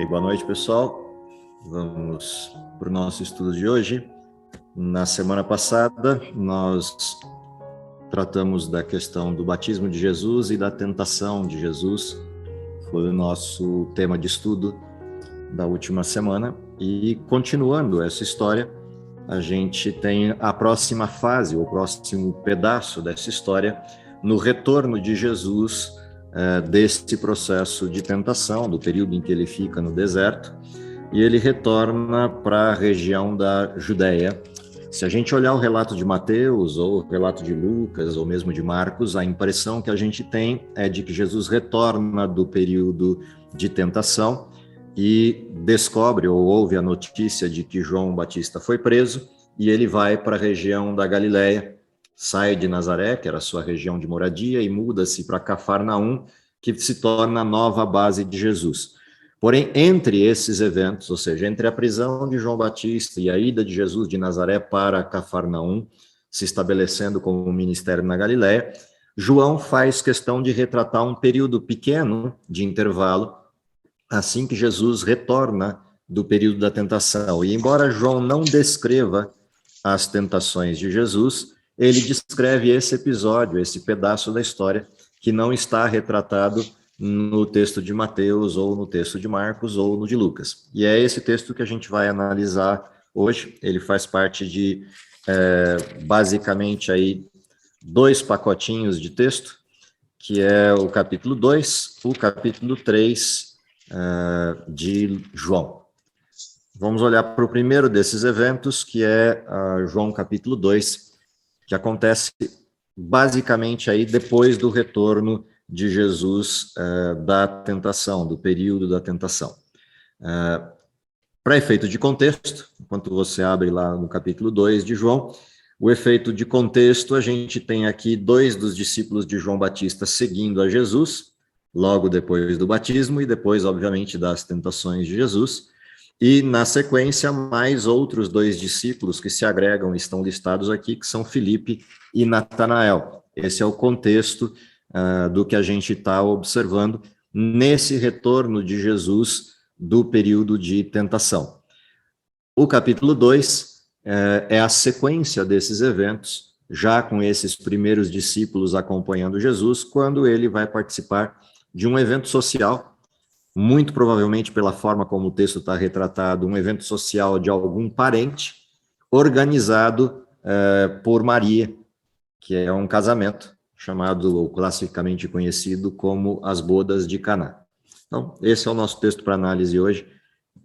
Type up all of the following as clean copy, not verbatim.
Boa noite, pessoal. Vamos para o nosso estudo de hoje. Na semana passada, nós tratamos da questão do batismo de Jesus e da tentação de Jesus. Foi o nosso tema de estudo da última semana. E continuando essa história, a gente tem a próxima fase, o próximo pedaço dessa história, no retorno de Jesus desse processo de tentação, do período em que ele fica no deserto, e ele retorna para a região da Judéia. Se a gente olhar o relato de Mateus, ou o relato de Lucas, ou mesmo de Marcos, a impressão que a gente tem é de que Jesus retorna do período de tentação e descobre ou ouve a notícia de que João Batista foi preso, e ele vai para a região da Galileia, sai de Nazaré, que era a sua região de moradia, e muda-se para Cafarnaum, que se torna a nova base de Jesus. Porém, entre esses eventos, ou seja, entre a prisão de João Batista e a ida de Jesus de Nazaré para Cafarnaum, se estabelecendo como ministério na Galileia, João faz questão de retratar um período pequeno de intervalo, assim que Jesus retorna do período da tentação. E embora João não descreva as tentações de Jesus, ele descreve esse episódio, esse pedaço da história, que não está retratado no texto de Mateus, ou no texto de Marcos, ou no de Lucas. E é esse texto que a gente vai analisar hoje. Ele faz parte de, basicamente, aí, 2 pacotinhos de texto, que é o capítulo 2, o capítulo 3 de João. Vamos olhar para o primeiro desses eventos, que é João capítulo 2, que acontece basicamente aí depois do retorno de Jesus da tentação, do período da tentação. Para efeito de contexto, enquanto você abre lá no capítulo 2 de João, o efeito de contexto, a gente tem aqui 2 dos discípulos de João Batista seguindo a Jesus, logo depois do batismo e depois, obviamente, das tentações de Jesus. E, na sequência, mais outros 2 discípulos que se agregam, estão listados aqui, que são Filipe e Natanael. Esse é o contexto do que a gente está observando nesse retorno de Jesus do período de tentação. O capítulo 2 é a sequência desses eventos, já com esses primeiros discípulos acompanhando Jesus, quando ele vai participar de um evento social, muito provavelmente pela forma como o texto está retratado, um evento social de algum parente, organizado por Maria, que é um casamento chamado, ou classicamente conhecido como as bodas de Caná. Então, esse é o nosso texto para análise hoje.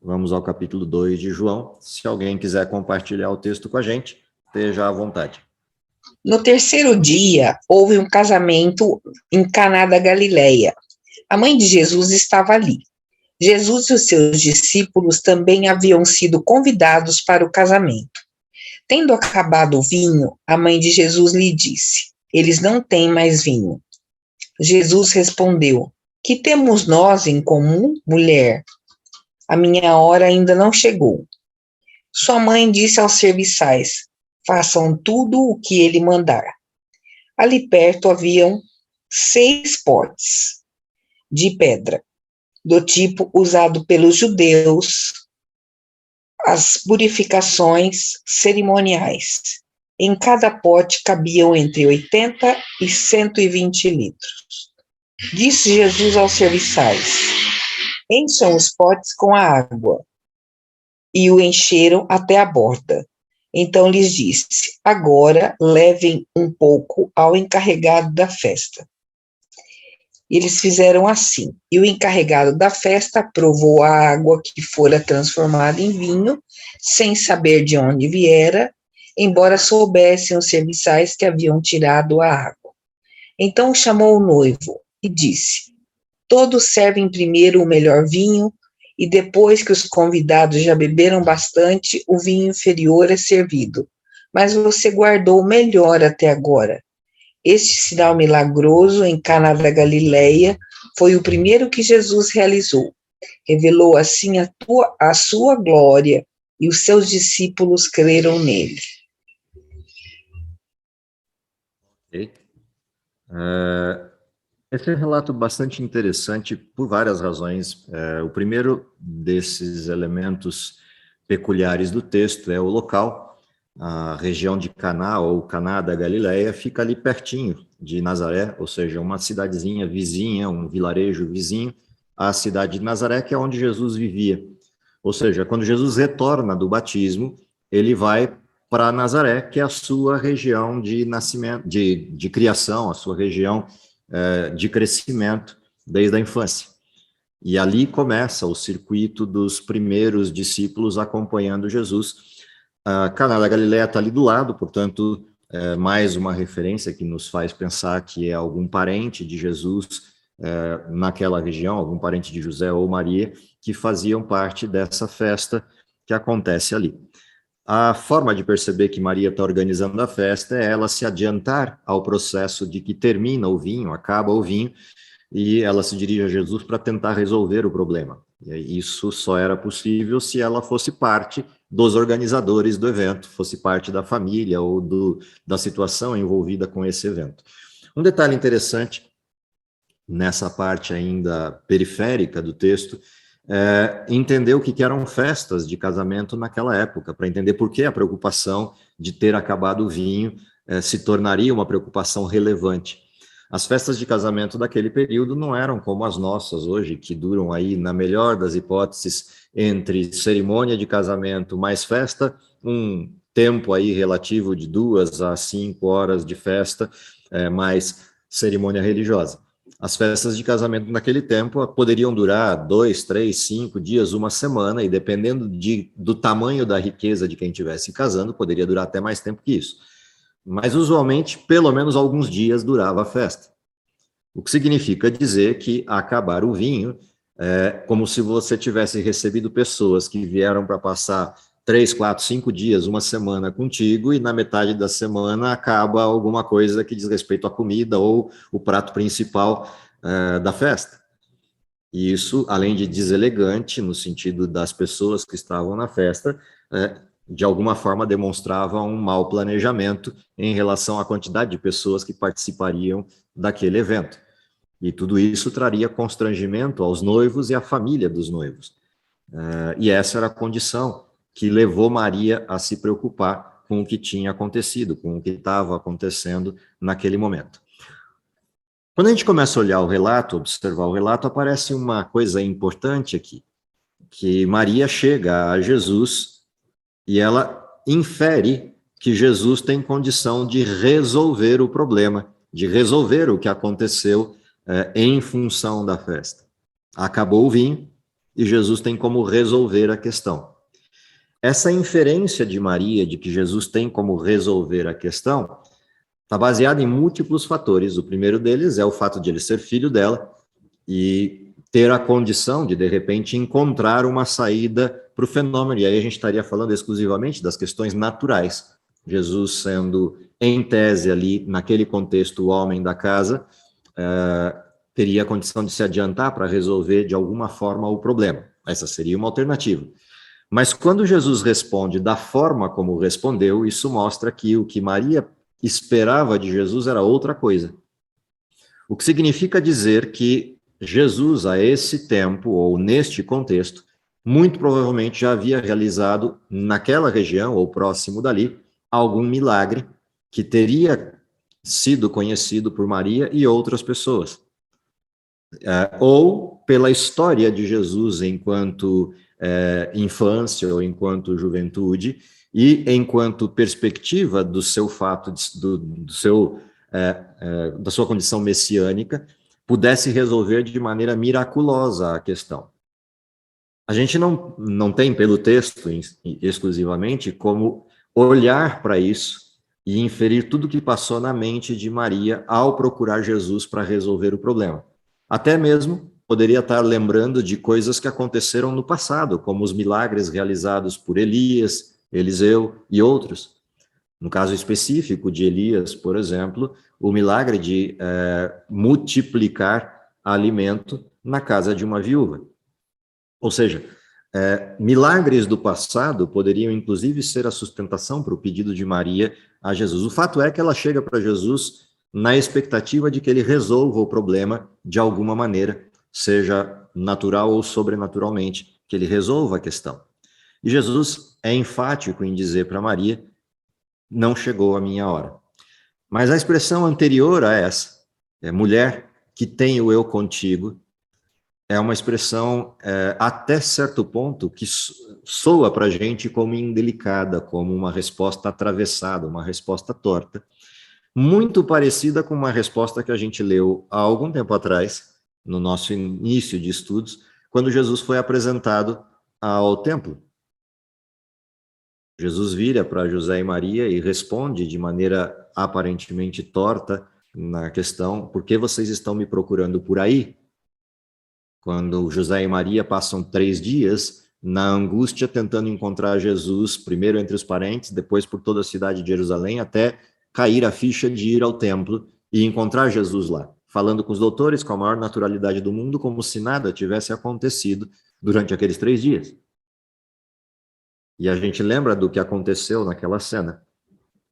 Vamos ao capítulo 2 de João. Se alguém quiser compartilhar o texto com a gente, esteja à vontade. No terceiro dia, houve um casamento em Caná da Galileia. A mãe de Jesus estava ali. Jesus e os seus discípulos também haviam sido convidados para o casamento. Tendo acabado o vinho, a mãe de Jesus lhe disse: eles não têm mais vinho. Jesus respondeu: que temos nós em comum, mulher? A minha hora ainda não chegou. Sua mãe disse aos serviçais: façam tudo o que ele mandar. Ali perto haviam 6 potes de pedra, do tipo usado pelos judeus, as purificações cerimoniais. Em cada pote cabiam entre 80 e 120 litros. Disse Jesus aos serviçais: encham os potes com a água. E o encheram até a borda. Então lhes disse: agora levem um pouco ao encarregado da festa. Eles fizeram assim, e o encarregado da festa provou a água que fora transformada em vinho, sem saber de onde viera, embora soubessem os serviçais que haviam tirado a água. Então chamou o noivo e disse: todos servem primeiro o melhor vinho, e depois que os convidados já beberam bastante, o vinho inferior é servido. Mas você guardou o melhor até agora. Este sinal milagroso em Caná da Galileia foi o primeiro que Jesus realizou. Revelou assim a sua glória, e os seus discípulos creram nele. Okay. Esse é um relato bastante interessante por várias razões. O primeiro desses elementos peculiares do texto é o local. A região de Caná, ou Caná da Galileia, fica ali pertinho de Nazaré, ou seja, uma cidadezinha vizinha, um vilarejo vizinho à cidade de Nazaré, que é onde Jesus vivia. Ou seja, quando Jesus retorna do batismo, ele vai para Nazaré, que é a sua região de nascimento, de criação, a sua região de crescimento desde a infância. E ali começa o circuito dos primeiros discípulos acompanhando Jesus. A Caná da Galileia está ali do lado, portanto, mais uma referência que nos faz pensar que é algum parente de Jesus naquela região, algum parente de José ou Maria, que faziam parte dessa festa que acontece ali. A forma de perceber que Maria está organizando a festa é ela se adiantar ao processo de que termina o vinho, acaba o vinho, e ela se dirige a Jesus para tentar resolver o problema. E isso só era possível se ela fosse parte dos organizadores do evento, fosse parte da família ou da situação envolvida com esse evento. Um detalhe interessante nessa parte ainda periférica do texto entender o que eram festas de casamento naquela época, para entender por que a preocupação de ter acabado o vinho se tornaria uma preocupação relevante. As festas de casamento daquele período não eram como as nossas hoje, que duram aí, na melhor das hipóteses, entre cerimônia de casamento mais festa, um tempo aí relativo de 2 a 5 horas de festa, mais cerimônia religiosa. As festas de casamento naquele tempo poderiam durar 2, 3, 5 dias, uma semana, e dependendo do tamanho da riqueza de quem estivesse casando, poderia durar até mais tempo que isso. Mas, usualmente, pelo menos alguns dias durava a festa. O que significa dizer que acabar o vinho é como se você tivesse recebido pessoas que vieram para passar 3, 4, 5 dias, uma semana contigo, e na metade da semana acaba alguma coisa que diz respeito à comida ou o prato principal da festa. E isso, além de deselegante, no sentido das pessoas que estavam na festa, de alguma forma demonstrava um mau planejamento em relação à quantidade de pessoas que participariam daquele evento. E tudo isso traria constrangimento aos noivos e à família dos noivos. E essa era a condição que levou Maria a se preocupar com o que tinha acontecido, com o que estava acontecendo naquele momento. Quando a gente começa a olhar o relato, observar o relato, aparece uma coisa importante aqui, que Maria chega a Jesus e ela infere que Jesus tem condição de resolver o problema, de resolver o que aconteceu em função da festa. Acabou o vinho e Jesus tem como resolver a questão. Essa inferência de Maria de que Jesus tem como resolver a questão está baseada em múltiplos fatores. O primeiro deles é o fato de ele ser filho dela e ter a condição de repente, encontrar uma saída para o fenômeno. E aí a gente estaria falando exclusivamente das questões naturais. Jesus sendo, em tese ali, naquele contexto, o homem da casa, teria a condição de se adiantar para resolver, de alguma forma, o problema. Essa seria uma alternativa. Mas quando Jesus responde da forma como respondeu, isso mostra que o que Maria esperava de Jesus era outra coisa. O que significa dizer que Jesus, a esse tempo, ou neste contexto, muito provavelmente já havia realizado naquela região, ou próximo dali, algum milagre que teria sido conhecido por Maria e outras pessoas. Ou pela história de Jesus enquanto infância ou enquanto juventude, e enquanto perspectiva do seu fato, da sua condição messiânica, pudesse resolver de maneira miraculosa a questão. A gente não tem, pelo texto exclusivamente, como olhar para isso e inferir tudo o que passou na mente de Maria ao procurar Jesus para resolver o problema. Até mesmo poderia estar lembrando de coisas que aconteceram no passado, como os milagres realizados por Elias, Eliseu e outros. No caso específico de Elias, por exemplo, o milagre de multiplicar alimento na casa de uma viúva. Ou seja, milagres do passado poderiam, inclusive, ser a sustentação para o pedido de Maria a Jesus. O fato é que ela chega para Jesus na expectativa de que ele resolva o problema de alguma maneira, seja natural ou sobrenaturalmente, que ele resolva a questão. E Jesus é enfático em dizer para Maria: não chegou a minha hora. Mas a expressão anterior a essa, mulher, que tenho eu contigo, é uma expressão até certo ponto que soa para a gente como indelicada, como uma resposta atravessada, uma resposta torta, muito parecida com uma resposta que a gente leu há algum tempo atrás, no nosso início de estudos, quando Jesus foi apresentado ao templo. Jesus vira para José e Maria e responde de maneira aparentemente torta na questão: por que vocês estão me procurando por aí? Quando José e Maria passam 3 dias na angústia tentando encontrar Jesus, primeiro entre os parentes, depois por toda a cidade de Jerusalém, até cair a ficha de ir ao templo e encontrar Jesus lá, falando com os doutores com a maior naturalidade do mundo, como se nada tivesse acontecido durante aqueles 3 dias. E a gente lembra do que aconteceu naquela cena.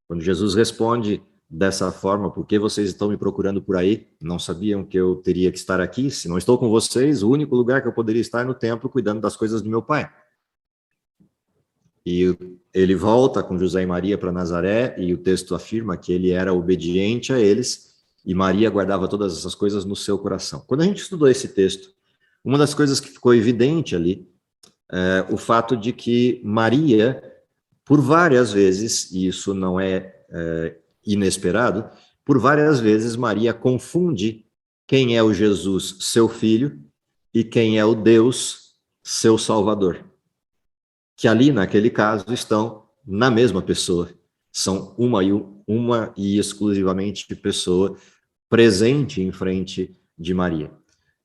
Quando Jesus responde dessa forma: por que vocês estão me procurando por aí? Não sabiam que eu teria que estar aqui? Se não estou com vocês, o único lugar que eu poderia estar é no templo, cuidando das coisas do meu pai. E ele volta com José e Maria para Nazaré, e o texto afirma que ele era obediente a eles, e Maria guardava todas essas coisas no seu coração. Quando a gente estudou esse texto, uma das coisas que ficou evidente ali é o fato de que Maria, por várias vezes, e isso não é inesperado, por várias vezes Maria confunde quem é o Jesus, seu filho, e quem é o Deus, seu Salvador. Que ali, naquele caso, estão na mesma pessoa. São uma e exclusivamente pessoa presente em frente de Maria.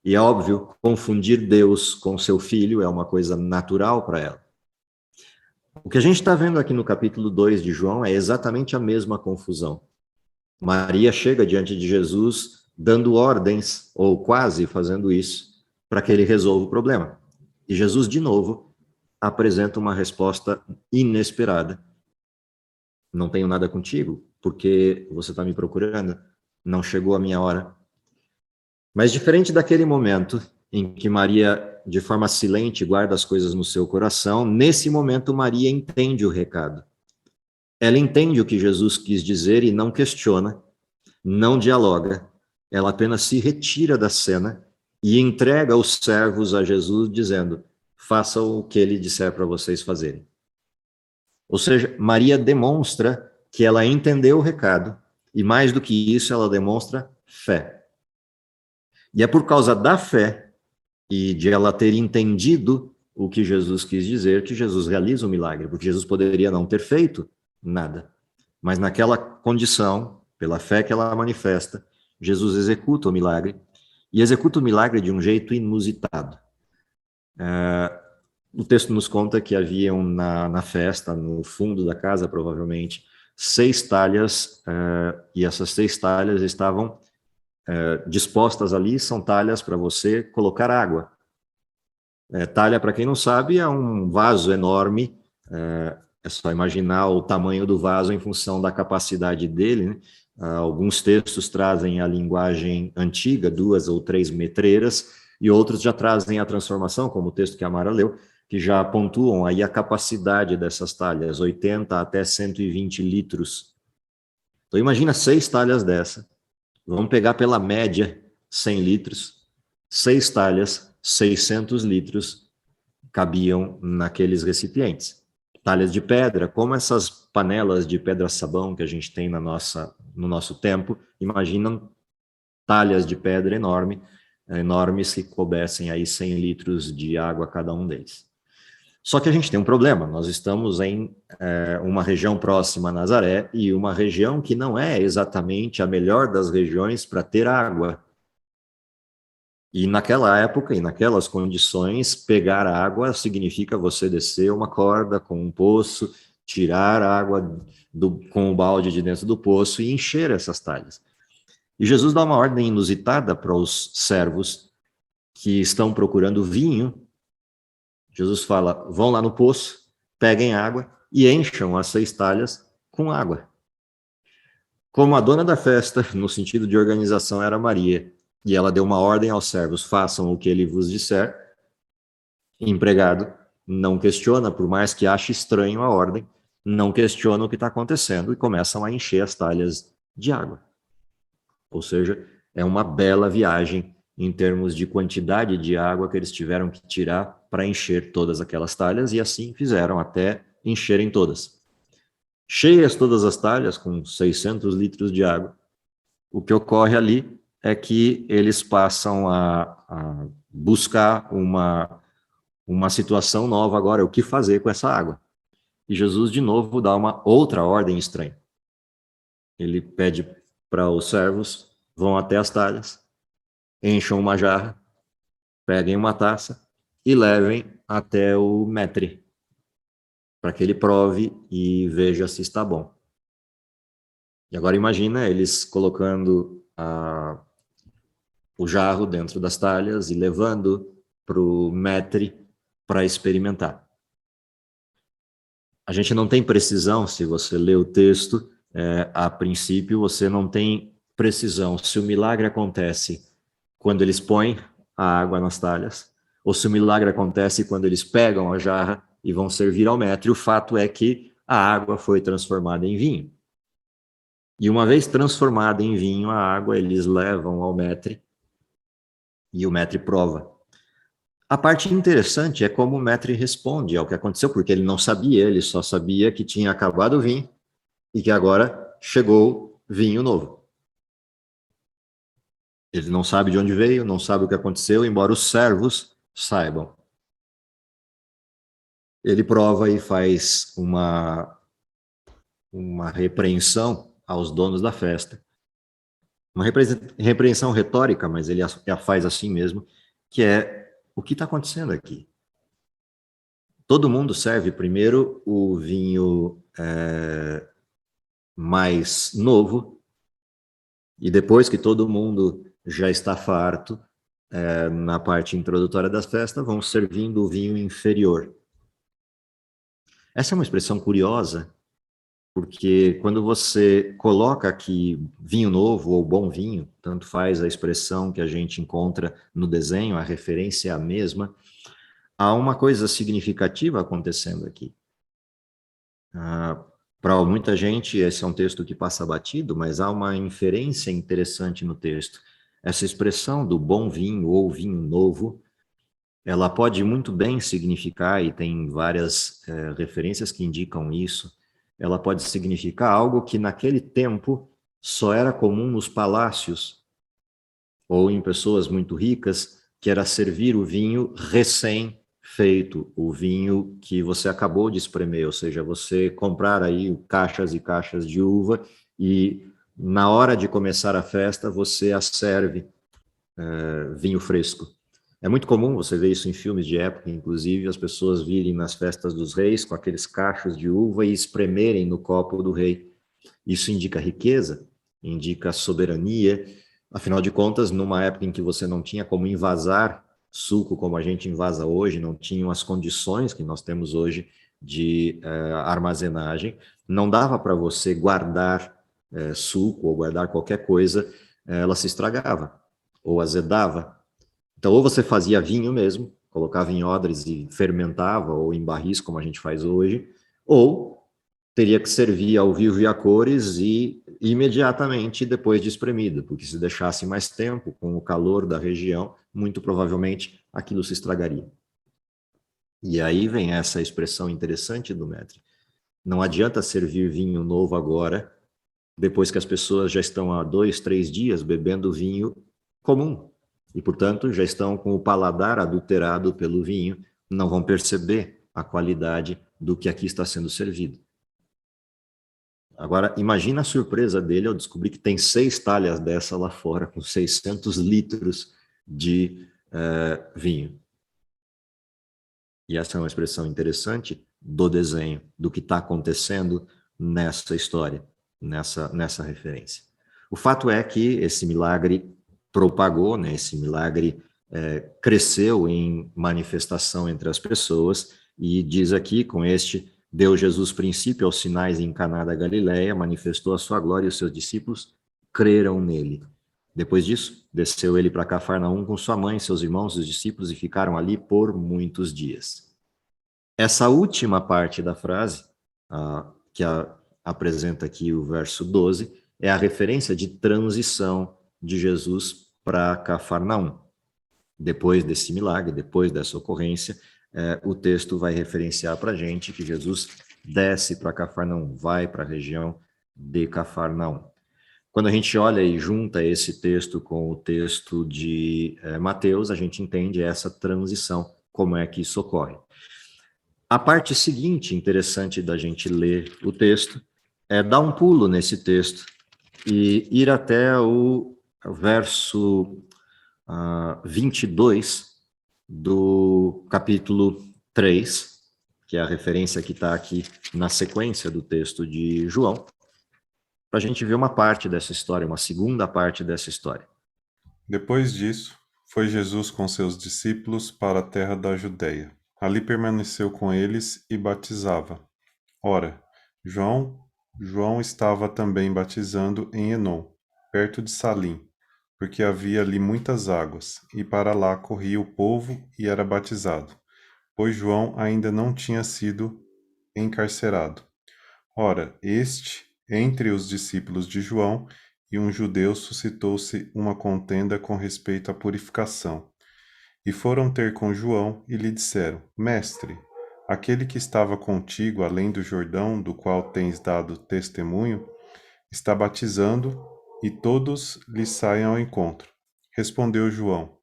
E é óbvio, confundir Deus com seu filho é uma coisa natural para ela. O que a gente está vendo aqui no capítulo 2 de João é exatamente a mesma confusão. Maria chega diante de Jesus dando ordens, ou quase fazendo isso, para que ele resolva o problema. E Jesus, de novo, apresenta uma resposta inesperada. Não tenho nada contigo, porque você está me procurando, não chegou a minha hora. Mas diferente daquele momento em que Maria, de forma silente, guarda as coisas no seu coração, nesse momento Maria entende o recado. Ela entende o que Jesus quis dizer e não questiona, não dialoga, ela apenas se retira da cena e entrega os servos a Jesus, dizendo: façam o que ele disser para vocês fazerem. Ou seja, Maria demonstra que ela entendeu o recado, e mais do que isso, ela demonstra fé. E é por causa da fé e de ela ter entendido o que Jesus quis dizer que Jesus realiza o milagre, porque Jesus poderia não ter feito nada. Mas naquela condição, pela fé que ela manifesta, Jesus executa o milagre, e executa o milagre de um jeito inusitado. O texto nos conta que haviam na festa, no fundo da casa, provavelmente, 6 talhas, e essas 6 talhas estavam dispostas ali, são talhas para você colocar água. Talha, para quem não sabe, é um vaso enorme, é só imaginar o tamanho do vaso em função da capacidade dele, né? Alguns textos trazem a linguagem antiga, 2 ou 3 metreiras, e outros já trazem a transformação, como o texto que a Mara leu, que já pontuam aí a capacidade dessas talhas, 80 até 120 litros. Então imagina 6 talhas dessa, vamos pegar pela média 100 litros, 6 talhas, 600 litros cabiam naqueles recipientes. Talhas de pedra, como essas panelas de pedra-sabão que a gente tem no nosso tempo, imaginam talhas de pedra enormes que coubessem aí 100 litros de água cada um deles. Só que a gente tem um problema, nós estamos em uma região próxima a Nazaré e uma região que não é exatamente a melhor das regiões para ter água. E naquela época e naquelas condições, pegar água significa você descer uma corda com um poço, tirar a água com o balde de dentro do poço e encher essas talhas. E Jesus dá uma ordem inusitada para os servos que estão procurando vinho. Jesus fala: vão lá no poço, peguem água e encham as 6 talhas com água. Como a dona da festa, no sentido de organização, era Maria, e ela deu uma ordem aos servos: façam o que ele vos disser. Empregado não questiona, por mais que ache estranho a ordem, não questiona o que está acontecendo e começam a encher as talhas de água. Ou seja, é uma bela viagem em termos de quantidade de água que eles tiveram que tirar para encher todas aquelas talhas, e assim fizeram até encherem todas. Cheias todas as talhas, com 600 litros de água, o que ocorre ali é que eles passam a buscar uma situação nova agora, o que fazer com essa água. E Jesus, de novo, dá uma outra ordem estranha. Ele pede para os servos, vão até as talhas, encham uma jarra, peguem uma taça e levem até o maître, para que ele prove e veja se está bom. E agora imagina eles colocando o jarro dentro das talhas e levando para o maître para experimentar. A gente não tem precisão, se você lê o texto, a princípio você não tem precisão se o milagre acontece quando eles põem a água nas talhas, ou se o milagre acontece quando eles pegam a jarra e vão servir ao maître. O fato é que a água foi transformada em vinho. E uma vez transformada em vinho, a água eles levam ao maître e o maître prova. A parte interessante é como o maître responde ao que aconteceu, porque ele não sabia, ele só sabia que tinha acabado o vinho e que agora chegou vinho novo. Ele não sabe de onde veio, não sabe o que aconteceu, embora os servos saibam. Ele prova e faz uma repreensão aos donos da festa. Uma repreensão retórica, mas ele a faz assim mesmo, que é: o que está acontecendo aqui? Todo mundo serve primeiro o vinho mais novo, e depois que todo mundo já está farto, na parte introdutória da festa, vão servindo o vinho inferior. Essa é uma expressão curiosa, porque quando você coloca aqui vinho novo ou bom vinho, tanto faz a expressão que a gente encontra no desenho, a referência é a mesma, há uma coisa significativa acontecendo aqui. Para muita gente, esse é um texto que passa batido, mas há uma inferência interessante no texto. Essa expressão do bom vinho ou vinho novo, ela pode muito bem significar, e tem várias referências que indicam isso, ela pode significar algo que naquele tempo só era comum nos palácios ou em pessoas muito ricas, que era servir o vinho recém-feito, o vinho que você acabou de espremer, ou seja, você comprar aí caixas e caixas de uva e na hora de começar a festa você a serve vinho fresco. É muito comum você ver isso em filmes de época, inclusive, as pessoas virem nas festas dos reis com aqueles cachos de uva e espremerem no copo do rei. Isso indica riqueza, indica soberania. Afinal de contas, numa época em que você não tinha como invasar suco como a gente invasa hoje, não tinham as condições que nós temos hoje de armazenagem, não dava para você guardar suco ou guardar qualquer coisa, ela se estragava ou azedava. Então, ou você fazia vinho mesmo, colocava em odres e fermentava, ou em barris, como a gente faz hoje, ou teria que servir ao vivo e a cores e imediatamente depois de espremido, porque se deixasse mais tempo, com o calor da região, muito provavelmente aquilo se estragaria. E aí vem essa expressão interessante do maître. Não adianta servir vinho novo agora, depois que as pessoas já estão há 2, 3 dias bebendo vinho comum, e, portanto, já estão com o paladar adulterado pelo vinho, não vão perceber a qualidade do que aqui está sendo servido. Agora, imagina a surpresa dele ao descobrir que tem 6 talhas dessa lá fora, com 600 litros de vinho. E essa é uma expressão interessante do desenho, do que está acontecendo nessa história, nessa referência. O fato é que esse milagre propagou, né, esse milagre cresceu em manifestação entre as pessoas, e diz aqui, com este Deu Jesus princípio aos sinais em Caná da Galileia, manifestou a sua glória e os seus discípulos creram nele. Depois disso, desceu ele para Cafarnaum com sua mãe, seus irmãos e os discípulos e ficaram ali por muitos dias. Essa última parte da frase, apresenta aqui o verso 12, é a referência de transição de Jesus para Cafarnaum. Depois desse milagre, depois dessa ocorrência, o texto vai referenciar para a gente que Jesus desce para Cafarnaum, vai para a região de Cafarnaum. Quando a gente olha e junta esse texto com o texto de Mateus, a gente entende essa transição, como é que isso ocorre. A parte seguinte, interessante da gente ler o texto, é dar um pulo nesse texto e ir até o verso 22 do capítulo 3, que é a referência que está aqui na sequência do texto de João, para a gente ver uma parte dessa história, uma segunda parte dessa história. Depois disso, foi Jesus com seus discípulos para a terra da Judeia. Ali permaneceu com eles e batizava. Ora, João estava também batizando em Enom, perto de Salim, porque havia ali muitas águas, e para lá corria o povo e era batizado, pois João ainda não tinha sido encarcerado. Ora, entre os discípulos de João e um judeu suscitou-se uma contenda com respeito à purificação. E foram ter com João e lhe disseram: Mestre, aquele que estava contigo além do Jordão, do qual tens dado testemunho, está batizando e todos lhe saem ao encontro. Respondeu João: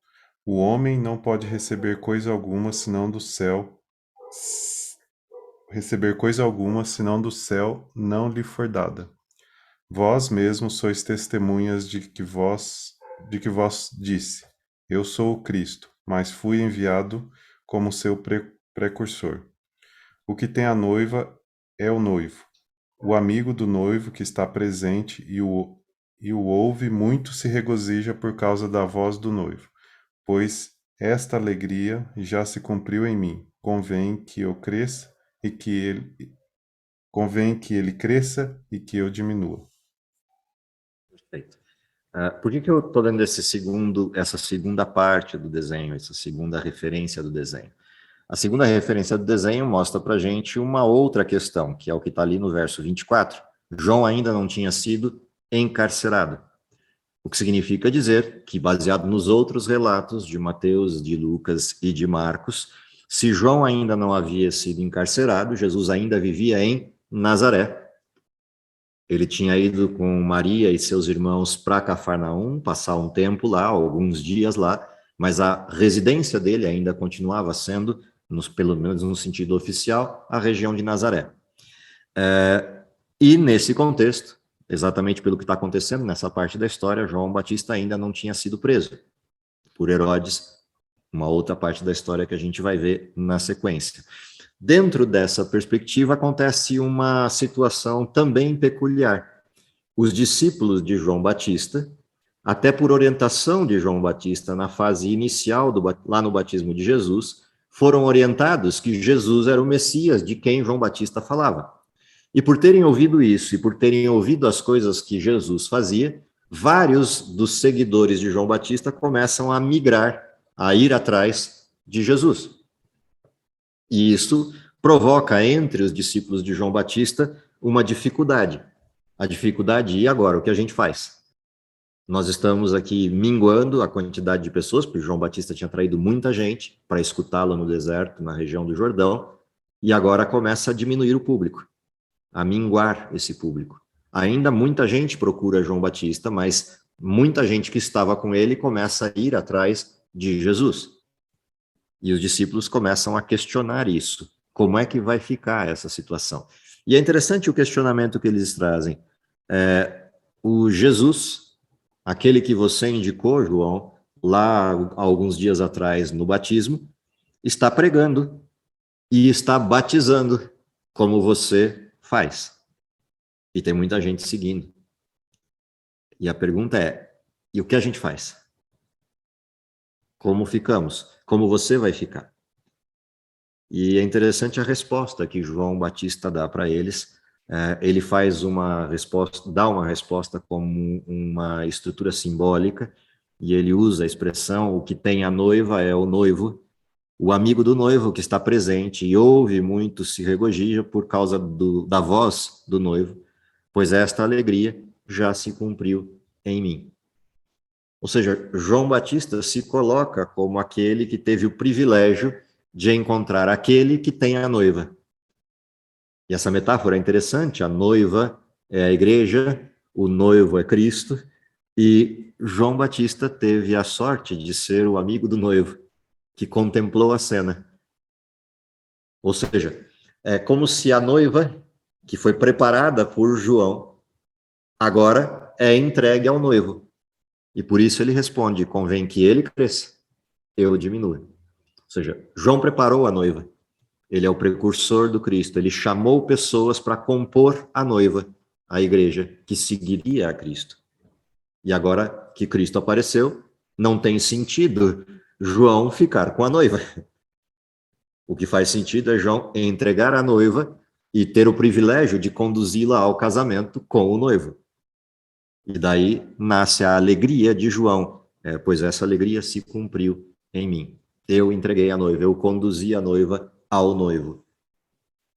O homem não pode receber coisa alguma senão do céu não lhe for dada. Vós mesmos sois testemunhas de que vos disse: Eu sou o Cristo, mas fui enviado como seu precursor. O que tem a noiva é o noivo. O amigo do noivo que está presente e o ouve muito se regozija por causa da voz do noivo, pois esta alegria já se cumpriu em mim. Convém que ele cresça e que eu diminua. Perfeito. Por que eu estou dando essa segunda parte do desenho, essa segunda referência do desenho? A segunda referência do desenho mostra para a gente uma outra questão, que é o que está ali no verso 24. João ainda não tinha sido encarcerado. O que significa dizer que, baseado nos outros relatos de Mateus, de Lucas e de Marcos, se João ainda não havia sido encarcerado, Jesus ainda vivia em Nazaré. Ele tinha ido com Maria e seus irmãos para Cafarnaum, passar um tempo lá, alguns dias lá, mas a residência dele ainda continuava sendo, pelo menos no sentido oficial, a região de Nazaré. E nesse contexto, exatamente pelo que está acontecendo nessa parte da história, João Batista ainda não tinha sido preso por Herodes, uma outra parte da história que a gente vai ver na sequência. Dentro dessa perspectiva, acontece uma situação também peculiar. Os discípulos de João Batista, até por orientação de João Batista na fase inicial, lá no batismo de Jesus, foram orientados que Jesus era o Messias de quem João Batista falava. E por terem ouvido isso, e por terem ouvido as coisas que Jesus fazia, vários dos seguidores de João Batista começam a migrar, a ir atrás de Jesus. E isso provoca entre os discípulos de João Batista uma dificuldade. A dificuldade, e agora, o que a gente faz? Nós estamos aqui minguando a quantidade de pessoas, porque João Batista tinha traído muita gente para escutá-lo no deserto, na região do Jordão, e agora começa a diminuir o público, a minguar esse público. Ainda muita gente procura João Batista, mas muita gente que estava com ele começa a ir atrás de Jesus. E os discípulos começam a questionar isso. Como é que vai ficar essa situação? E é interessante o questionamento que eles trazem. O Jesus, aquele que você indicou, João, lá alguns dias atrás no batismo, está pregando e está batizando como você faz. E tem muita gente seguindo. E a pergunta é, e o que a gente faz? Como ficamos? Como você vai ficar? E é interessante a resposta que João Batista dá para eles. Ele faz uma resposta, dá uma resposta como uma estrutura simbólica, e ele usa a expressão: o que tem a noiva é o noivo, o amigo do noivo que está presente e ouve muito se regozija por causa da voz do noivo, pois esta alegria já se cumpriu em mim. Ou seja, João Batista se coloca como aquele que teve o privilégio de encontrar aquele que tem a noiva. E essa metáfora é interessante: a noiva é a igreja, o noivo é Cristo, e João Batista teve a sorte de ser o amigo do noivo, que contemplou a cena. Ou seja, é como se a noiva, que foi preparada por João, agora é entregue ao noivo. E por isso ele responde: convém que ele cresça, eu diminua. Ou seja, João preparou a noiva. Ele é o precursor do Cristo. Ele chamou pessoas para compor a noiva, a igreja, que seguiria a Cristo. E agora que Cristo apareceu, não tem sentido João ficar com a noiva. O que faz sentido é João entregar a noiva e ter o privilégio de conduzi-la ao casamento com o noivo. E daí nasce a alegria de João, pois essa alegria se cumpriu em mim. Eu entreguei a noiva, eu conduzi a noiva ao noivo.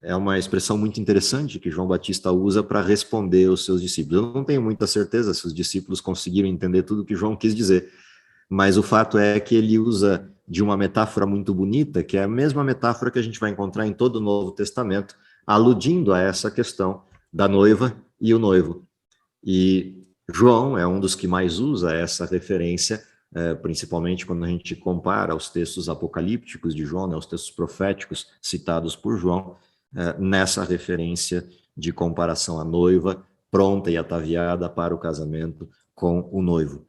É uma expressão muito interessante que João Batista usa para responder aos seus discípulos. Eu não tenho muita certeza se os discípulos conseguiram entender tudo o que João quis dizer, mas o fato é que ele usa de uma metáfora muito bonita, que é a mesma metáfora que a gente vai encontrar em todo o Novo Testamento, aludindo a essa questão da noiva e o noivo. E João é um dos que mais usa essa referência, principalmente quando a gente compara os textos apocalípticos de João, os textos proféticos citados por João, nessa referência de comparação à noiva pronta e ataviada para o casamento com o noivo.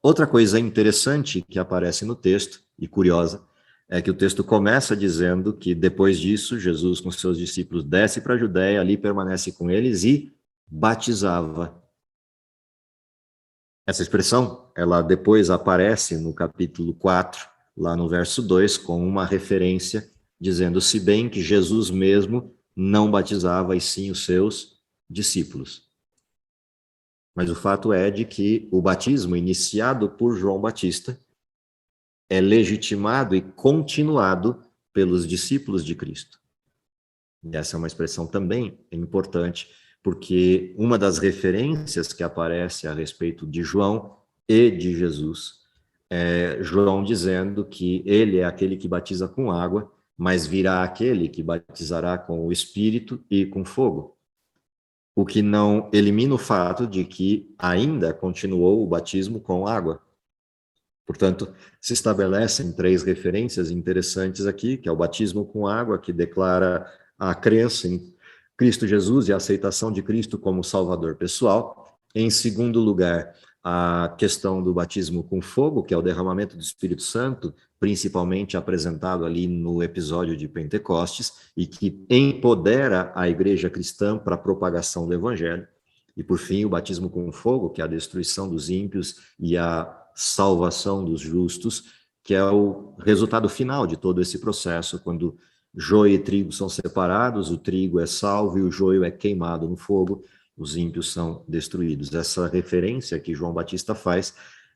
Outra coisa interessante que aparece no texto, e curiosa, é que o texto começa dizendo que depois disso, Jesus com seus discípulos desce para a Judéia, ali permanece com eles e batizava. Essa expressão, ela depois aparece no capítulo 4, lá no verso 2, com uma referência dizendo: se bem que Jesus mesmo não batizava, e sim os seus discípulos. Mas o fato é de que o batismo iniciado por João Batista é legitimado e continuado pelos discípulos de Cristo. E essa é uma expressão também importante, porque uma das referências que aparece a respeito de João e de Jesus é João dizendo que ele é aquele que batiza com água, mas virá aquele que batizará com o Espírito e com fogo. O que não elimina o fato de que ainda continuou o batismo com água. Portanto, se estabelecem 3 referências interessantes aqui, que é o batismo com água, que declara a crença em Cristo Jesus e a aceitação de Cristo como Salvador pessoal. Em segundo lugar, a questão do batismo com fogo, que é o derramamento do Espírito Santo, principalmente apresentado ali no episódio de Pentecostes, e que empodera a igreja cristã para a propagação do evangelho. E, por fim, o batismo com fogo, que é a destruição dos ímpios e a salvação dos justos, que é o resultado final de todo esse processo, quando joio e trigo são separados, o trigo é salvo e o joio é queimado no fogo, os ímpios são destruídos. Essa referência que João Batista faz,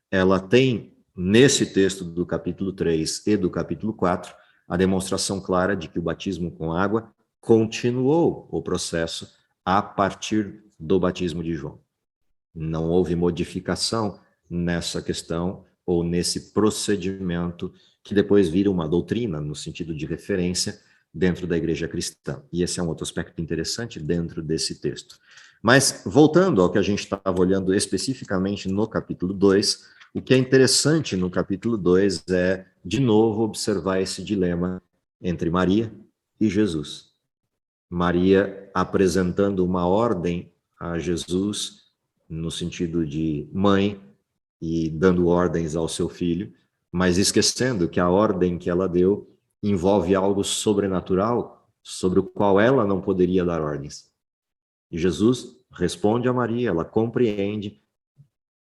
ela tem, nesse texto do capítulo 3 e do capítulo 4, a demonstração clara de que o batismo com água continuou o processo a partir do batismo de João. Não houve modificação nessa questão ou nesse procedimento que depois vira uma doutrina, no sentido de referência, dentro da igreja cristã. E esse é um outro aspecto interessante dentro desse texto. Mas, voltando ao que a gente estava olhando especificamente no capítulo 2, o que é interessante no capítulo 2 é, de novo, observar esse dilema entre Maria e Jesus. Maria apresentando uma ordem a Jesus, no sentido de mãe, e dando ordens ao seu filho, mas esquecendo que a ordem que ela deu envolve algo sobrenatural, sobre o qual ela não poderia dar ordens. E Jesus responde a Maria, ela compreende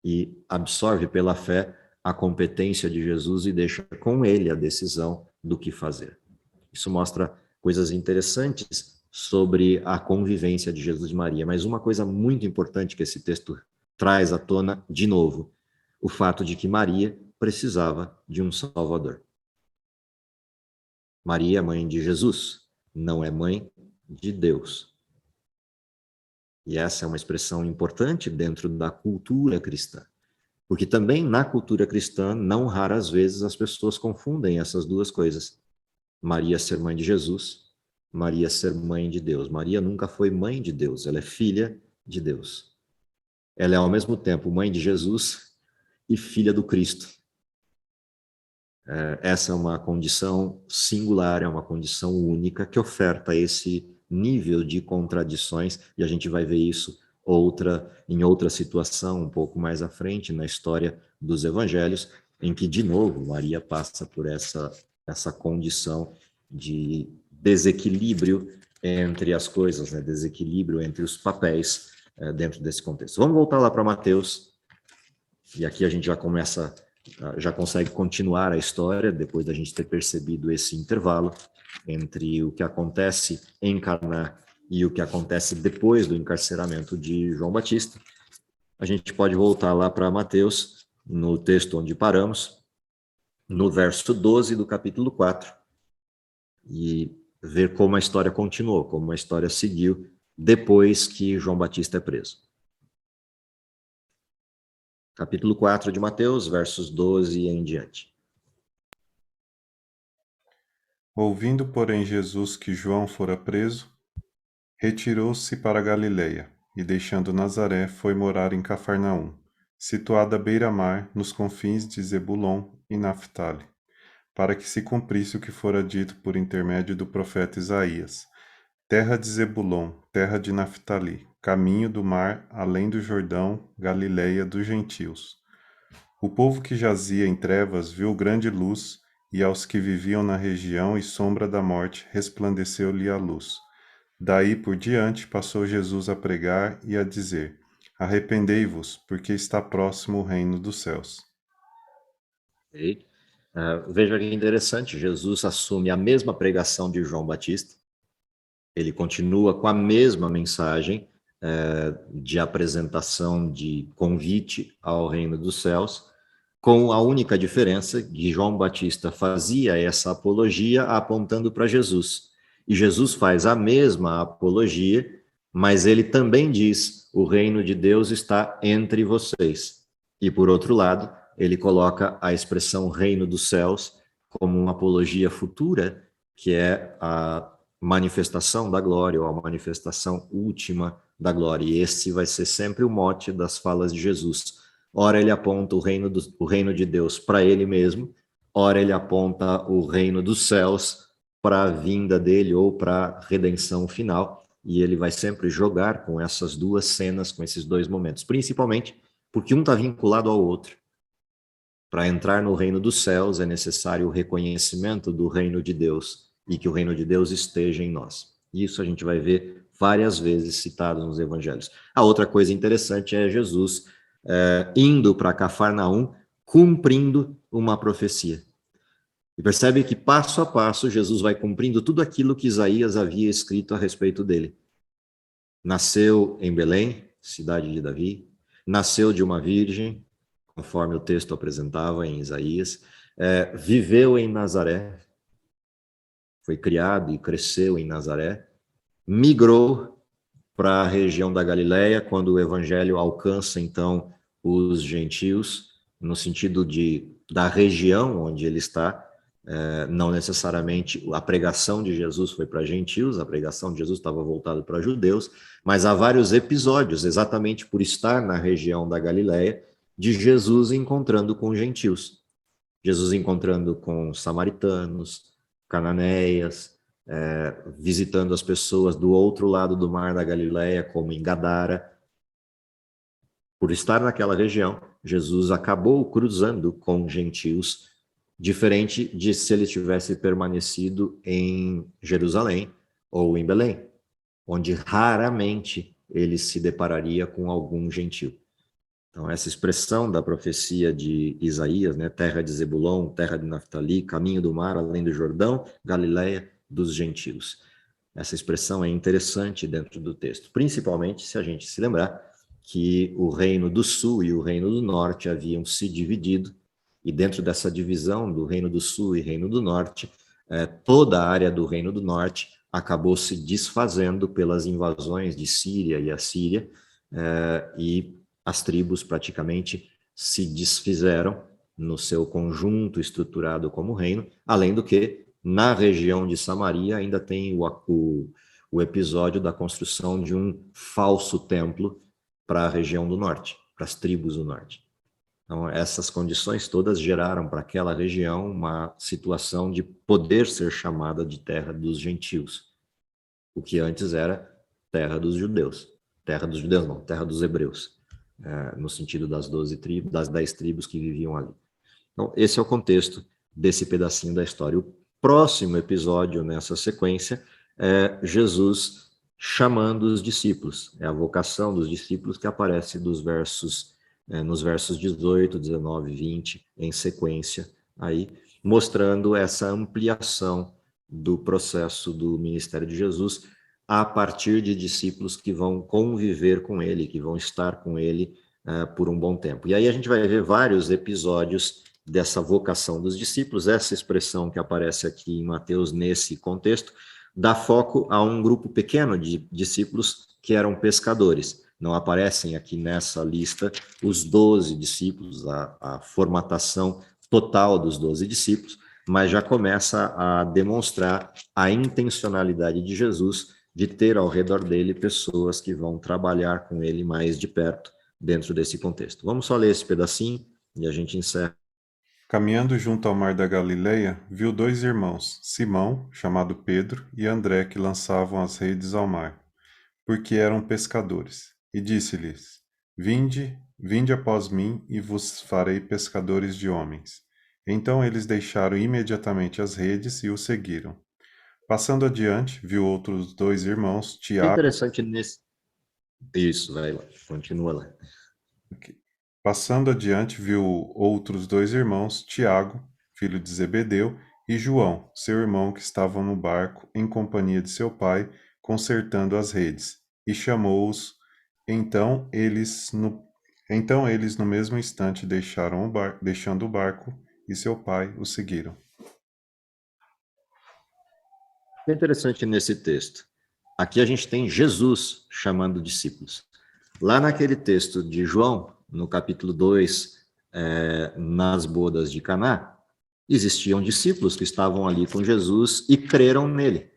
e absorve pela fé a competência de Jesus e deixa com ele a decisão do que fazer. Isso mostra coisas interessantes sobre a convivência de Jesus e Maria. Mas uma coisa muito importante que esse texto traz à tona, de novo, o fato de que Maria precisava de um Salvador. Maria é mãe de Jesus, não é mãe de Deus. E essa é uma expressão importante dentro da cultura cristã. Porque também na cultura cristã, não raras vezes, as pessoas confundem essas duas coisas. Maria ser mãe de Jesus, Maria ser mãe de Deus. Maria nunca foi mãe de Deus, ela é filha de Deus. Ela é ao mesmo tempo mãe de Jesus e filha do Cristo. Essa é uma condição singular, é uma condição única que oferta esse nível de contradições, e a gente vai ver isso em outra situação, um pouco mais à frente, na história dos evangelhos, em que, de novo, Maria passa por essa condição de desequilíbrio entre as coisas, né? Desequilíbrio entre os papéis dentro desse contexto. Vamos voltar lá para Mateus, e aqui a gente já consegue continuar a história, depois da gente ter percebido esse intervalo entre o que acontece em Caná e o que acontece depois do encarceramento de João Batista. A gente pode voltar lá para Mateus, no texto onde paramos, no verso 12 do capítulo 4, e ver como a história continuou, como a história seguiu depois que João Batista é preso. Capítulo 4 de Mateus, versos 12 em diante. Ouvindo, porém, Jesus que João fora preso, retirou-se para a Galiléia, e deixando Nazaré, foi morar em Cafarnaum, situada à beira-mar, nos confins de Zebulon e Naftali, para que se cumprisse o que fora dito por intermédio do profeta Isaías: terra de Zebulon, terra de Naftali, caminho do mar, além do Jordão, Galiléia dos gentios. O povo que jazia em trevas viu grande luz, e aos que viviam na região e sombra da morte resplandeceu-lhe a luz. Daí por diante passou Jesus a pregar e a dizer: arrependei-vos, porque está próximo o reino dos céus. Veja que interessante, Jesus assume a mesma pregação de João Batista, ele continua com a mesma mensagem de apresentação, de convite ao reino dos céus, com a única diferença que João Batista fazia essa apologia apontando para Jesus. E Jesus faz a mesma apologia, mas ele também diz: o reino de Deus está entre vocês. E por outro lado, ele coloca a expressão reino dos céus como uma apologia futura, que é a manifestação da glória, ou a manifestação última da glória. E esse vai ser sempre o mote das falas de Jesus. Ora ele aponta o reino de Deus para ele mesmo, ora ele aponta o reino dos céus para a vinda dele ou para a redenção final, e ele vai sempre jogar com essas duas cenas, com esses dois momentos, principalmente porque um está vinculado ao outro. Para entrar no reino dos céus é necessário o reconhecimento do reino de Deus e que o reino de Deus esteja em nós. Isso a gente vai ver várias vezes citado nos evangelhos. A outra coisa interessante é Jesus indo para Cafarnaum, cumprindo uma profecia. E percebe que passo a passo Jesus vai cumprindo tudo aquilo que Isaías havia escrito a respeito dele. Nasceu em Belém, cidade de Davi, nasceu de uma virgem, conforme o texto apresentava em Isaías, viveu em Nazaré, foi criado e cresceu em Nazaré, migrou para a região da Galileia, quando o evangelho alcança, então, os gentios, no sentido da região onde ele está. Não necessariamente a pregação de Jesus foi para gentios, a pregação de Jesus estava voltada para judeus, mas há vários episódios, exatamente por estar na região da Galileia, de Jesus encontrando com gentios. Jesus encontrando com samaritanos, cananeias, visitando as pessoas do outro lado do mar da Galileia, como em Gadara. Por estar naquela região, Jesus acabou cruzando com gentios, diferente de se ele tivesse permanecido em Jerusalém ou em Belém, onde raramente ele se depararia com algum gentio. Então, essa expressão da profecia de Isaías, né, terra de Zebulon, terra de Naftali, caminho do mar, além do Jordão, Galileia dos gentios. Essa expressão é interessante dentro do texto, principalmente se a gente se lembrar que o reino do sul e o reino do norte haviam se dividido, e dentro dessa divisão do reino do sul e reino do norte, toda a área do reino do norte acabou se desfazendo pelas invasões de Síria e Assíria, e as tribos praticamente se desfizeram no seu conjunto estruturado como reino, além do que, na região de Samaria, ainda tem o episódio da construção de um falso templo para a região do norte, para as tribos do norte. Então, essas condições todas geraram para aquela região uma situação de poder ser chamada de terra dos gentios, o que antes era terra dos judeus. Terra dos judeus não, terra dos hebreus, no sentido das 12 tribos, das 10 tribos que viviam ali. Então, esse é o contexto desse pedacinho da história. O próximo episódio nessa sequência é Jesus chamando os discípulos. É a vocação dos discípulos que aparece nos versos 18, 19, 20, em sequência, aí, mostrando essa ampliação do processo do ministério de Jesus a partir de discípulos que vão conviver com ele, que vão estar com ele por um bom tempo. E aí a gente vai ver vários episódios dessa vocação dos discípulos. Essa expressão que aparece aqui em Mateus nesse contexto dá foco a um grupo pequeno de discípulos que eram pescadores. Não aparecem aqui nessa lista os 12 discípulos, a formatação total dos 12 discípulos, mas já começa a demonstrar a intencionalidade de Jesus de ter ao redor dele pessoas que vão trabalhar com ele mais de perto dentro desse contexto. Vamos só ler esse pedacinho e a gente encerra. Caminhando junto ao mar da Galileia, viu 2 irmãos, Simão, chamado Pedro, e André, que lançavam as redes ao mar, porque eram pescadores. E disse-lhes: Vinde após mim, e vos farei pescadores de homens. Então eles deixaram imediatamente as redes e o seguiram. Passando adiante, viu outros 2 irmãos, Tiago... Interessante nesse... Isso, vai lá, continua lá. Passando adiante, viu outros 2 irmãos, Tiago, filho de Zebedeu, e João, seu irmão, que estavam no barco, em companhia de seu pai, consertando as redes, e chamou-os. Então eles no mesmo instante deixando o barco, e seu pai o seguiram. É interessante nesse texto. Aqui a gente tem Jesus chamando discípulos. Lá naquele texto de João, no capítulo 2, nas bodas de Caná, existiam discípulos que estavam ali com Jesus e creram nele.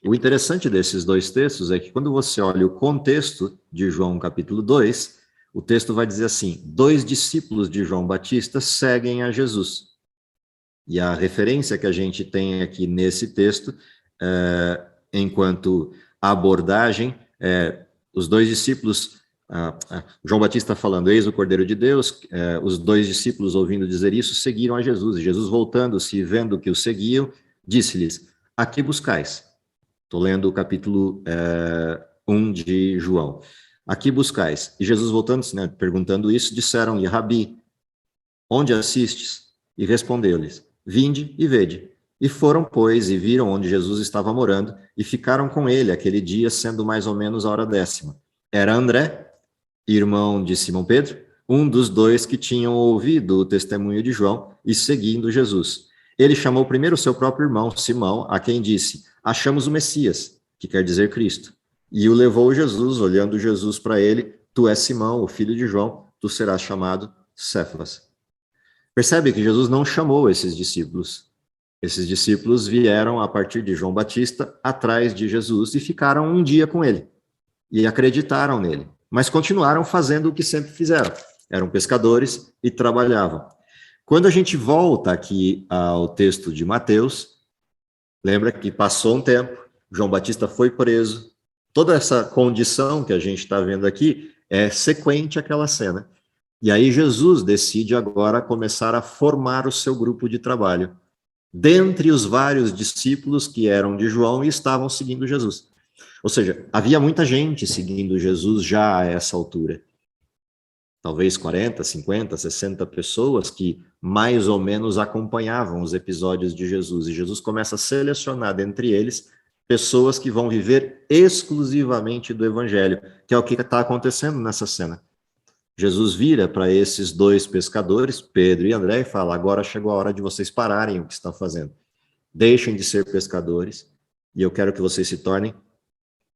O interessante desses 2 textos é que quando você olha o contexto de João capítulo 2, o texto vai dizer assim: 2 discípulos de João Batista seguem a Jesus. E a referência que a gente tem aqui nesse texto, enquanto abordagem, os 2 discípulos, João Batista falando, eis o Cordeiro de Deus, os 2 discípulos ouvindo dizer isso, seguiram a Jesus. E Jesus, voltando-se e vendo que o seguiam, disse-lhes: a que buscais? Estou lendo o capítulo 1 de João. A que buscais? E Jesus, voltando-se, perguntando isso, disseram-lhe: Rabi, onde assistes? E respondeu-lhes: Vinde e vede. E foram, pois, e viram onde Jesus estava morando, e ficaram com ele aquele dia, sendo mais ou menos a hora 10ª. Era André, irmão de Simão Pedro, um dos 2 que tinham ouvido o testemunho de João e seguindo Jesus. Ele chamou primeiro o seu próprio irmão, Simão, a quem disse: achamos o Messias, que quer dizer Cristo. E o levou Jesus, olhando Jesus para ele: tu és Simão, o filho de João, tu serás chamado Cefas. Percebe que Jesus não chamou esses discípulos. Esses discípulos vieram, a partir de João Batista, atrás de Jesus e ficaram um dia com ele. E acreditaram nele. Mas continuaram fazendo o que sempre fizeram. Eram pescadores e trabalhavam. Quando a gente volta aqui ao texto de Mateus, lembra que passou um tempo, João Batista foi preso. Toda essa condição que a gente está vendo aqui é sequente àquela cena. E aí Jesus decide agora começar a formar o seu grupo de trabalho, dentre os vários discípulos que eram de João e estavam seguindo Jesus. Ou seja, havia muita gente seguindo Jesus já a essa altura. talvez 40, 50, 60 pessoas que mais ou menos acompanhavam os episódios de Jesus. E Jesus começa a selecionar dentre eles pessoas que vão viver exclusivamente do evangelho, que é o que está acontecendo nessa cena. Jesus vira para esses dois pescadores, Pedro e André, e fala: agora chegou a hora de vocês pararem o que estão fazendo. Deixem de ser pescadores e eu quero que vocês se tornem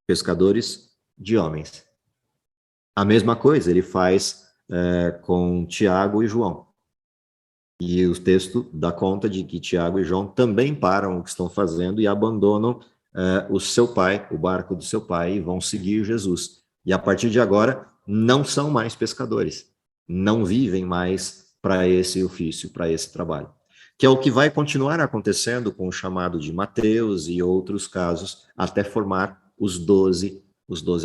pescadores de homens. A mesma coisa ele faz com Tiago e João. E o texto dá conta de que Tiago e João também param o que estão fazendo e abandonam o seu pai, o barco do seu pai, e vão seguir Jesus. E a partir de agora, não são mais pescadores, não vivem mais para esse ofício, para esse trabalho. Que é o que vai continuar acontecendo com o chamado de Mateus e outros casos, até formar os 12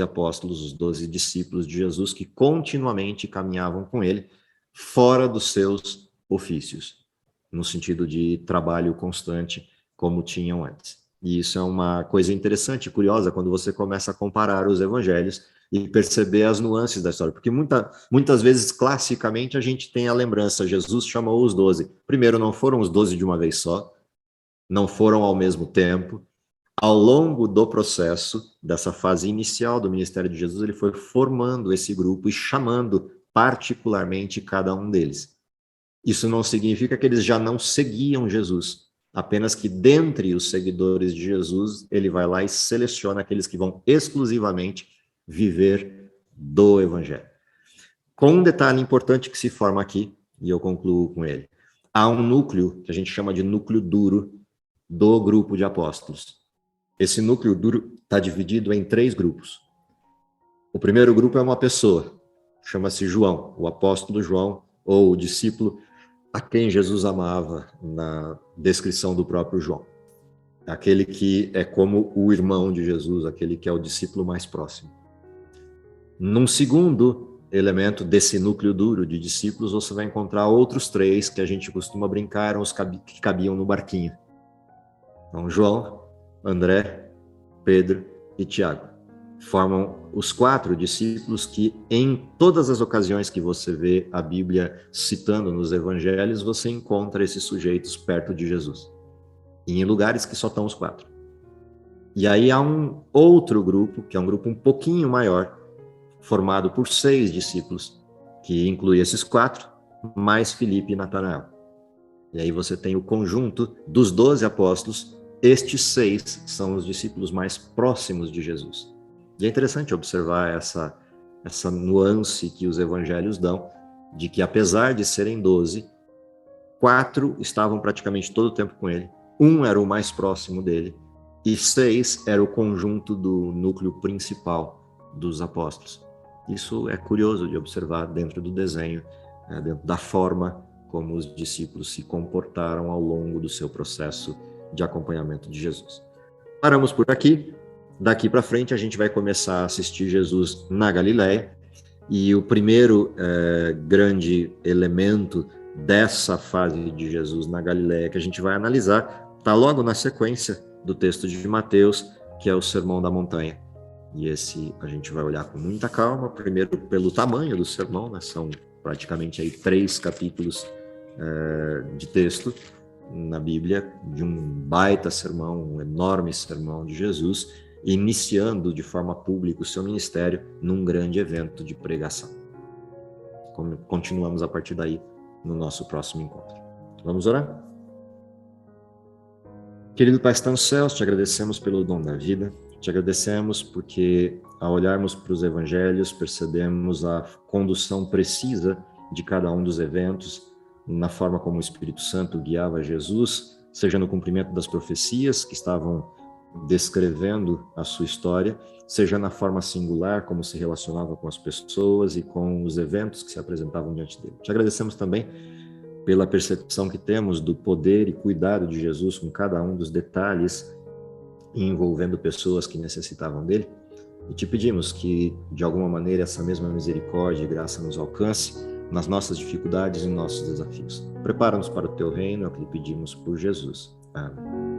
apóstolos, os 12 discípulos de Jesus, que continuamente caminhavam com ele, fora dos seus ofícios, no sentido de trabalho constante, como tinham antes. E isso é uma coisa interessante e curiosa quando você começa a comparar os evangelhos e perceber as nuances da história, porque muitas vezes, classicamente, a gente tem a lembrança, Jesus chamou os 12. Primeiro, não foram os 12 de uma vez só, não foram ao mesmo tempo. Ao longo do processo, dessa fase inicial do ministério de Jesus, ele foi formando esse grupo e chamando particularmente cada um deles. Isso não significa que eles já não seguiam Jesus, apenas que dentre os seguidores de Jesus, ele vai lá e seleciona aqueles que vão exclusivamente viver do evangelho. Com um detalhe importante que se forma aqui, e eu concluo com ele. Há um núcleo, que a gente chama de núcleo duro, do grupo de apóstolos. Esse núcleo duro está dividido em 3 grupos. O primeiro grupo é uma pessoa, chama-se João, o apóstolo João, ou o discípulo a quem Jesus amava na descrição do próprio João. Aquele que é como o irmão de Jesus, aquele que é o discípulo mais próximo. Num segundo elemento desse núcleo duro de discípulos, você vai encontrar outros 3 que a gente costuma brincar, eram os que cabiam no barquinho. Então, João, André, Pedro e Tiago formam os 4 discípulos que, em todas as ocasiões que você vê a Bíblia citando nos evangelhos, você encontra esses sujeitos perto de Jesus, e em lugares que só estão os 4. E aí há um outro grupo, que é um grupo um pouquinho maior, formado por 6 discípulos, que inclui esses 4, mais Filipe e Natanael. E aí você tem o conjunto dos 12 apóstolos. Estes 6 são os discípulos mais próximos de Jesus. E é interessante observar essa nuance que os evangelhos dão, de que apesar de serem 12, 4 estavam praticamente todo o tempo com ele, 1 era o mais próximo dele, e 6 era o conjunto do núcleo principal dos apóstolos. Isso é curioso de observar dentro do desenho, dentro da forma como os discípulos se comportaram ao longo do seu processo de acompanhamento de Jesus. Paramos por aqui. Daqui para frente a gente vai começar a assistir Jesus na Galileia, e o primeiro grande elemento dessa fase de Jesus na Galileia que a gente vai analisar está logo na sequência do texto de Mateus, que é o Sermão da Montanha. E esse a gente vai olhar com muita calma, primeiro pelo tamanho do sermão, né? São praticamente aí 3 capítulos de texto na Bíblia, de um baita sermão, um enorme sermão de Jesus, iniciando de forma pública o seu ministério num grande evento de pregação. Continuamos a partir daí no nosso próximo encontro. Vamos orar? Querido Pai que está nos céus, te agradecemos pelo dom da vida, te agradecemos porque, ao olharmos para os evangelhos, percebemos a condução precisa de cada um dos eventos, na forma como o Espírito Santo guiava Jesus, seja no cumprimento das profecias que estavam descrevendo a sua história, seja na forma singular como se relacionava com as pessoas e com os eventos que se apresentavam diante dele. Te agradecemos também pela percepção que temos do poder e cuidado de Jesus com cada um dos detalhes envolvendo pessoas que necessitavam dele, e te pedimos que, de alguma maneira, essa mesma misericórdia e graça nos alcance nas nossas dificuldades e nossos desafios. Prepara-nos para o teu reino, é o que lhe pedimos por Jesus. Amém.